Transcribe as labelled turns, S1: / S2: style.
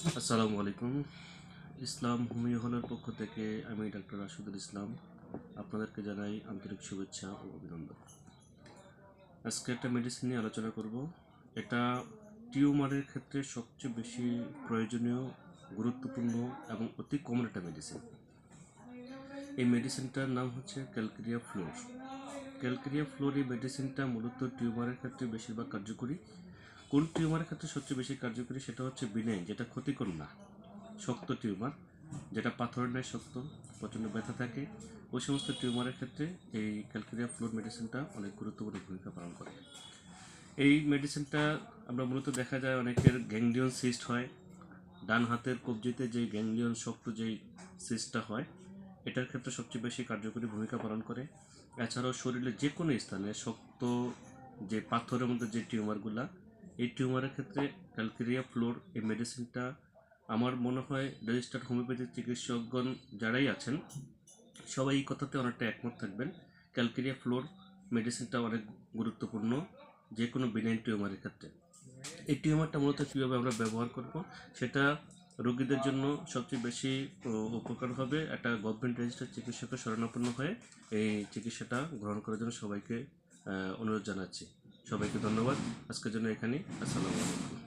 S1: আসসালামু আলাইকুম। ইসলাম হোমিও হলের পক্ষ থেকে আমি ডাক্তার রাশিদুল ইসলাম আপনাদেরকে জানাই আন্তরিক শুভেচ্ছা ও অভিনন্দন। আজকে একটা মেডিসিন নিয়ে আলোচনা করব। এটা টিউমারের ক্ষেত্রে সবচেয়ে বেশি প্রয়োজনীয়, গুরুত্বপূর্ণ এবং অতি কমন একটা মেডিসিন। এই মেডিসিনটার নাম হচ্ছে ক্যালকেরিয়া ফ্লোর। ক্যালকেরিয়া ফ্লোর এই মেডিসিনটা মূলত টিউমারের ক্ষেত্রে বেশিরভাগ কার্যকরী। কোন টিউমারের ক্ষেত্রে সবচেয়ে বেশি কার্যকরী সেটা হচ্ছে বিনাইন, যেটা ক্ষতিকর না, শক্ত টিউমার, যেটা পাথরের ন্যায় শক্ত, প্রচণ্ড ব্যথা থাকে, ওই সমস্ত টিউমারের ক্ষেত্রে এই ক্যালকেরিয়া ফ্লোর মেডিসিনটা অনেক গুরুত্বপূর্ণ ভূমিকা পালন করে। এই মেডিসিনটা আমরা মূলত দেখা যায় অনেকের গ্যাংলিয়ন সিস্ট হয়, ডান হাতের কবজিতে যে গ্যাংলিয়ন শক্ত যেই সিস্টটা হয়, এটার ক্ষেত্রে সবচেয়ে বেশি কার্যকরী ভূমিকা পালন করে। এছাড়াও শরীরের যে কোনো স্থানে শক্ত যে পাথরের মধ্যে যে টিউমারগুলা, এই টিউমারের ক্ষেত্রে ক্যালকেরিয়া ফ্লোর এই মেডিসিনটা আমার মনে হয় রেজিস্টার্ড হোমিওপ্যাথি চিকিৎসকগণ যারাই আছেন সবাই এই কথাতে অনেকটা একমত থাকবেন। ক্যালকেরিয়া ফ্লোর মেডিসিনটা অনেক গুরুত্বপূর্ণ যে কোনো বিনাইন টিউমারের ক্ষেত্রে। এই টিউমারটা মূলত কীভাবে আমরা ব্যবহার করব সেটা রোগীদের জন্য সবচেয়ে বেশি উপকার হবে একটা গভর্নমেন্ট রেজিস্টার্ড চিকিৎসকের শরণাপন্ন হয়ে এই চিকিৎসাটা গ্রহণ করার জন্য সবাইকে অনুরোধ জানাচ্ছি। সবাইকে ধন্যবাদ। আজকের জন্য এখানেই। আসসালামু আলাইকুম।